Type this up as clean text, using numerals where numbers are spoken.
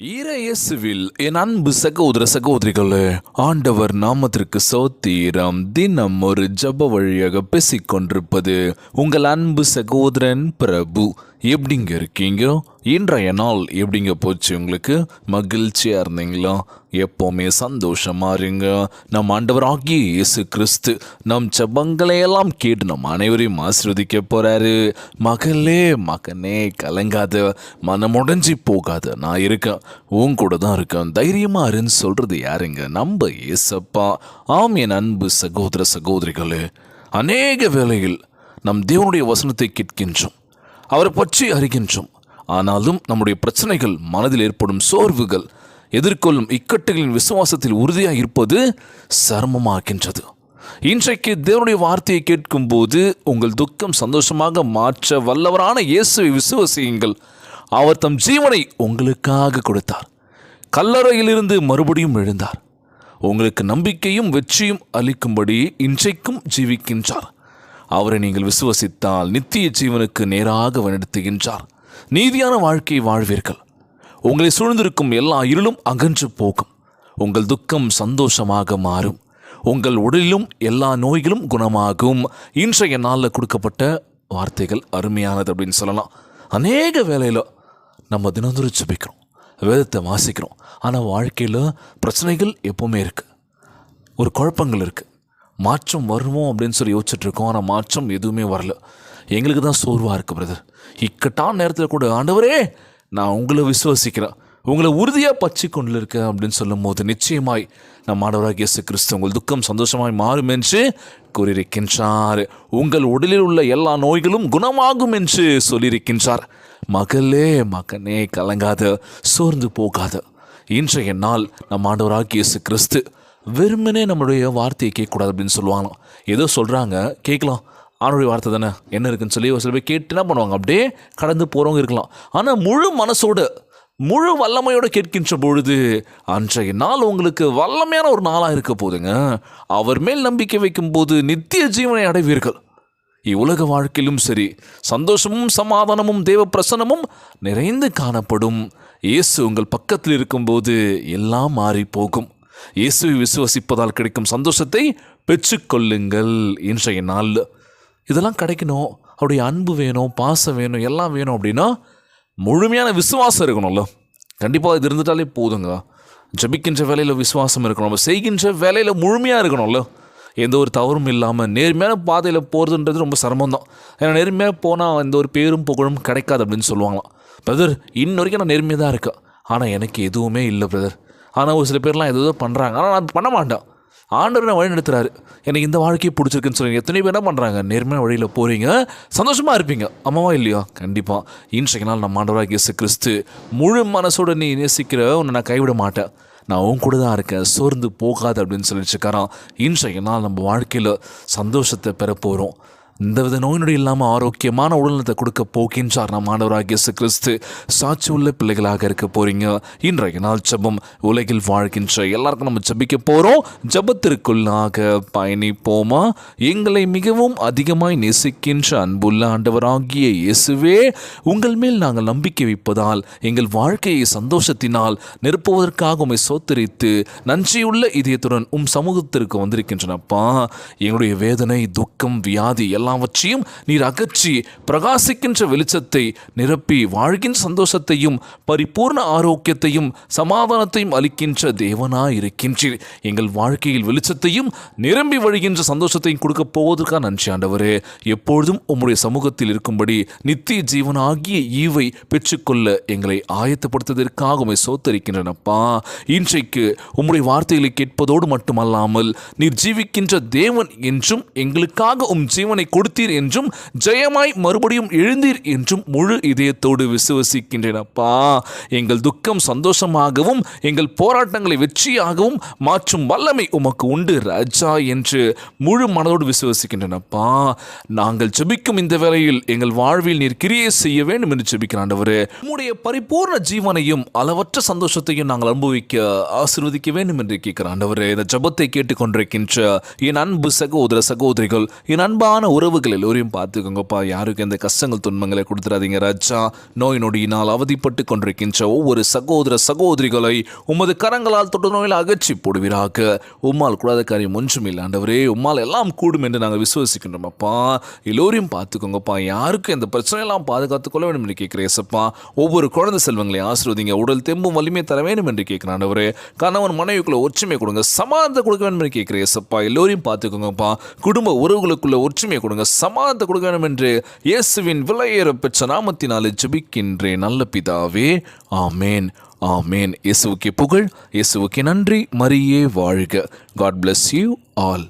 இயேசுவில் என் அன்பு சகோதர சகோதரிகளே, ஆண்டவர் நாமத்திற்கு சோத்திரம். தினம் ஒரு ஜப வழியாக பேசிக்கொண்டிருப்பது உங்கள் அன்பு சகோதரன் பிரபு. எப்படிங்க இருக்கீங்க? இன்றைய நாள் எப்படிங்க போச்சு? உங்களுக்கு மகிழ்ச்சியாக இருந்தீங்களா? எப்போவுமே சந்தோஷமா இருங்க. நம் ஆண்டவராகிய இயேசு கிறிஸ்து நம் ஜபங்களையெல்லாம் கேட்டு நம் அனைவரையும் ஆசீர்வதிக்க போகிறாரு. மகளே மகனே கலங்காத, மனமுடைஞ்சி போகாத, நான் இருக்கேன், உன் கூட தான் இருக்கேன், தைரியமாக இருன்னு சொல்கிறது யாருங்க? நம்ம இயேசப்பா. ஆம் என் அன்பு சகோதர சகோதரிகளே, அநேக வேளையில் நம் தேவனுடைய வசனத்தை கேட்கின்றோம், அவரை பற்றி அறிகின்றோம். ஆனாலும் நம்முடைய பிரச்சனைகள், மனதில் ஏற்படும் சோர்வுகள், எதிர்கொள்ளும் இக்கட்டுகளின் விசுவாசத்தில் உறுதியாக இருப்பது சிரமமாகின்றது. இன்றைக்கு தேவனுடைய வார்த்தையை கேட்கும்போது உங்கள் துக்கம் சந்தோஷமாக மாற்ற வல்லவரான இயேசுவை விசுவாசியுங்கள். அவர் தம் ஜீவனை உங்களுக்காக கொடுத்தார். கல்லறையிலிருந்து மறுபடியும் எழுந்தார். உங்களுக்கு நம்பிக்கையும் வெற்றியும் அளிக்கும்படி இன்றைக்கும் ஜீவிக்கின்றார். அவரை நீங்கள் விசுவசித்தால் நித்திய ஜீவனுக்கு நேராக வழிநடத்துகின்றார். நீதியான வாழ்க்கையை வாழ்வீர்கள். உங்களை சூழ்ந்திருக்கும் எல்லா இருளும் அகன்று போகும். உங்கள் துக்கம் சந்தோஷமாக மாறும். உங்கள் உடலிலும் எல்லா நோய்களும் குணமாகும். இன்றைய நாளில் கொடுக்கப்பட்ட வார்த்தைகள் அருமையானது அப்படின்னு சொல்லலாம். அநேக வேளையில் நம்ம தினந்தோறும் ஜெபிக்கிறோம், வேதத்தை வாசிக்கிறோம், ஆனால் வாழ்க்கையில் பிரச்சனைகள் எப்போவுமே இருக்குது, ஒரு குழப்பங்கள் இருக்குது. மாற்றம் வருமோ அப்படின்னு சொல்லி யோசிச்சுட்ருக்கோம், ஆனால் மாற்றம் எதுவுமே வரல. எங்களுக்கு தான் சோர்வாக இருக்குது பிரதர். இக்கட்டான நேரத்தில் கூட ஆண்டவரே நான் உங்களை விசுவாசிக்கிறேன், உங்களை உறுதியாக பற்றி கொண்டு இருக்கேன் அப்படின்னு சொல்லும் போது நிச்சயமாய் நம் ஆண்டவராகிய இயேசு கிறிஸ்து உங்கள் துக்கம் சந்தோஷமாய் மாறும் என்று கூறியிருக்கின்றார். உங்கள் உடலில் உள்ள எல்லா நோய்களும் குணமாகும் என்று சொல்லியிருக்கின்றார். மகளே மகனே கலங்காத, சோர்ந்து போகாத. இன்றைய நாள் நம் ஆண்டவராகிய இயேசு கிறிஸ்து வெறுமனே நம்மளுடைய வார்த்தையை கேட்கக்கூடாது அப்படின்னு சொல்லுவாங்க. ஏதோ சொல்கிறாங்க, கேட்கலாம், ஆணுடைய வார்த்தை தானே, என்ன இருக்குன்னு சொல்லி சில பேர் கேட்டு என்ன பண்ணுவாங்க, அப்படியே கடந்து போகிறவங்க இருக்கலாம். ஆனால் முழு மனசோடு முழு வல்லமையோடு கேட்கின்ற பொழுது அன்றைய நாள் உங்களுக்கு வல்லமையான ஒரு நாளாக இருக்க போதுங்க. அவர் மேல் நம்பிக்கை வைக்கும் போது நித்திய ஜீவனை அடைவீர்கள். இவ்வுலக வாழ்க்கையிலும் சரி, சந்தோஷமும் சமாதானமும் தேவ பிரசன்னமும் நிறைந்து காணப்படும். இயேசு உங்கள் பக்கத்தில் இருக்கும்போது எல்லாம் மாறி போகும். இயேசுவை விசுவசிப்பதால் கிடைக்கும் சந்தோஷத்தை பெற்றுக்கொள்ளுங்கள். இன்றைய நாளில் இதெல்லாம் கிடைக்கணும், அவருடைய அன்பு வேணும், பாசம் வேணும், எல்லாம் வேணும் அப்படின்னா முழுமையான விசுவாசம் இருக்கணும்ல. கண்டிப்பாக இது இருந்துட்டாலே போதுங்க. ஜபிக்கின்ற வேலையில் விசுவாசம் இருக்கணும், நம்ம செய்கின்ற வேலையில் முழுமையாக இருக்கணும்ல. எந்த ஒரு தவறும் இல்லாமல் நேர்மையான பாதையில் போகிறதுன்றது ரொம்ப சிரமம்தான். ஏன்னா நேர்மையாக போனால் எந்த ஒரு பேரும் புகழும் கிடைக்காது அப்படின்னு சொல்லுவாங்களாம். பிரதர் இன்ன வரைக்கும் நான் நேர்மையாக தான் இருக்கேன், ஆனால் எனக்கு எதுவுமே இல்லை பிரதர். ஆனால் ஒரு சில பேர்லாம் எதோ பண்ணுறாங்க, ஆனால் நான் பண்ண மாட்டேன். ஆண்டவர் நான் வழி நடத்துகிறாரு, எனக்கு இந்த வாழ்க்கையை பிடிச்சிருக்குன்னு சொல்லுங்க. எத்தனை பேர் என்ன பண்ணுறாங்க, நேர்மையான வழியில் போகிறீங்க, சந்தோஷமாக இருப்பீங்க. ஆமாவா இல்லையா? கண்டிப்பாக. இன்றைக்கு நாள் நம்ம ஆண்டவராகிய இயேசு கிறிஸ்து முழு மனசோடு நீ நேசிக்கிற உன்னை நான் கைவிட மாட்டேன், நான் உன் கூட தான் இருக்கேன், சோர்ந்து போகாது அப்படின்னு சொல்லிட்டுருக்காரான். இன்றைக்கு நாள் நம்ம வாழ்க்கையில் சந்தோஷத்தை பெற போகிறோம். இந்தவித நோயினுடைய இல்லாமல் ஆரோக்கியமான உடல்நலத்தை கொடுக்க போகின்றார் நம் ஆண்டவராகிய இயேசு கிறிஸ்து. சாட்சி உள்ள பிள்ளைகளாக இருக்க போகிறீங்க. இன்றைய நாள் ஜெபம். உலகில் வாழ்கின்ற எல்லாருக்கும் நம்ம ஜெபிக்க போகிறோம். ஜெபத்திற்குள்ளாக பயணிப்போமா? எங்களை மிகவும் அதிகமாய் நேசிக்கின்ற அன்புள்ள ஆண்டவராகிய இயேசுவே, உங்கள் மேல் நாங்கள் நம்பிக்கை வைப்பதால் எங்கள் வாழ்க்கையை சந்தோஷத்தினால் நிரப்புவதற்காக உம்மை சோத்தரித்து நன்றியுள்ள இதயத்துடன் சமூகத்திற்கு வந்திருக்கின்றனப்பா. எங்களுடைய வேதனை, துக்கம், வியாதி எல்லாவற்றையும் நீர் அகற்றி பிரகாசிக்கின்ற வெளிச்சத்தை நிரப்பி வாழ்கின்ற சந்தோஷத்தையும் பரிபூர்ண ஆரோக்கியத்தையும் சமாதானத்தையும் அளிக்கின்ற தேவனாய் இருக்கின்றீர். எங்கள் வாழ்க்கையில் வெளிச்சத்தையும் நிரம்பி வழிகின்ற சந்தோஷத்தையும் கொடுக்க போவதற்காக நன்றி ஆண்டவரே. எப்பொழுதும் உம்முடைய சமூகத்தில் இருக்கும்படி நித்திய ஜீவனாகிய ஈவை பெற்றுக்கொள்ள எங்களை ஆயத்தப்படுத்துவதற்காக உம்மை சோத்தரிக்கின்றனப்பா. இன்றைக்கு உம்முடைய வார்த்தைகளை கேட்பதோடு மட்டுமல்லாமல் நீர் ஜீவிக்கின்ற தேவன் என்றும் எங்களுக்காக ஜீவனை கொடுத்தீர் என்றும் ஜெயமாய் மறுபடியும் எழுந்தீர் என்றும் முழு இதயத்தோடு விசுவசிக்கின்றனப்பா. எங்கள் துக்கம் சந்தோஷமாகவும் எங்கள் போராட்டங்களை வெற்றியாகவும் மாற்றும் வல்லமை உமக்கு உண்டு ராஜா என்று முழு மனதோடு விசுவசிக்கின்றனப்பா. நாங்கள் ஜெபிக்கும் இந்த வேளையில் எங்கள் வாழ்வில் நீர் கிரியை செய்ய வேண்டும் என்று ஜெபிக்கிற ஆண்டவரே, உம்முடைய பரிபூர்ண ஜீவனையும் அளவற்ற சந்தோஷத்தையும் நாங்கள் அனுபவிக்க ஆசீர்வதிக்க வேண்டும் என்று கேட்கிற ஆண்டவரே, இந்த ஜெபத்தை கேட்டுக்கொண்டிருக்கின்ற என் அன்பு சகோதர சகோதரிகள், என் அன்பான உறவு உறவுகள் எல்லோரையும் பார்த்துக்கோங்கப்பா. யாருக்கு எந்த கஷ்டங்கள் துன்பங்களை கொடுத்துடாதீங்க ராஜா. நோய் நொடியினால் அவதிப்பட்டு கொண்டிருக்கின்ற ஒவ்வொரு சகோதர சகோதரிகளை உமது கரங்களால் தொட்டு நோயில் அகற்றி போடுவீராக. உம்மால் கூடாத காரியம் ஒன்றுமில்லை ஆண்டவரே. உம்மால் எல்லாம் கூடும் என்று நாங்கள் விசுவசிக்கின்றோமப்பா. எல்லோரையும் பார்த்துக்கோங்கப்பா. யாருக்கும் எந்த பிரச்சனையெல்லாம் பாதுகாத்துக்கொள்ள வேண்டும் என்று கேட்கிறேசப்பா. ஒவ்வொரு குழந்தை செல்வங்களை ஆசீர்வதிங்க. உடல் தெம்பும் வலிமை தர வேண்டும் என்று கேட்கிறேன் ஆண்டவரே. கணவன் மனைவிக்குள்ள ஒற்றுமை கொடுங்க, சமாதானத்தை கொடுக்க வேண்டும் என்று கேட்கிறேசப்பா. எல்லோரையும் பார்த்துக்கோங்கப்பா. குடும்ப உறவுகளுக்குள்ள ஒற்றுமையை கொடுங்க, சமாதானத்தை கொடுக்க வேண்டும் என்று இயேசுவின் விலையேற பெற்ற நாமத்தினாலே ஜெபிக்கின்றேன் நல்ல பிதாவே. ஆமேன், ஆமேன். இயேசுவுக்கே புகழ், இயேசுவுக்கே நன்றி. மரியே வாழ்க. God bless you all.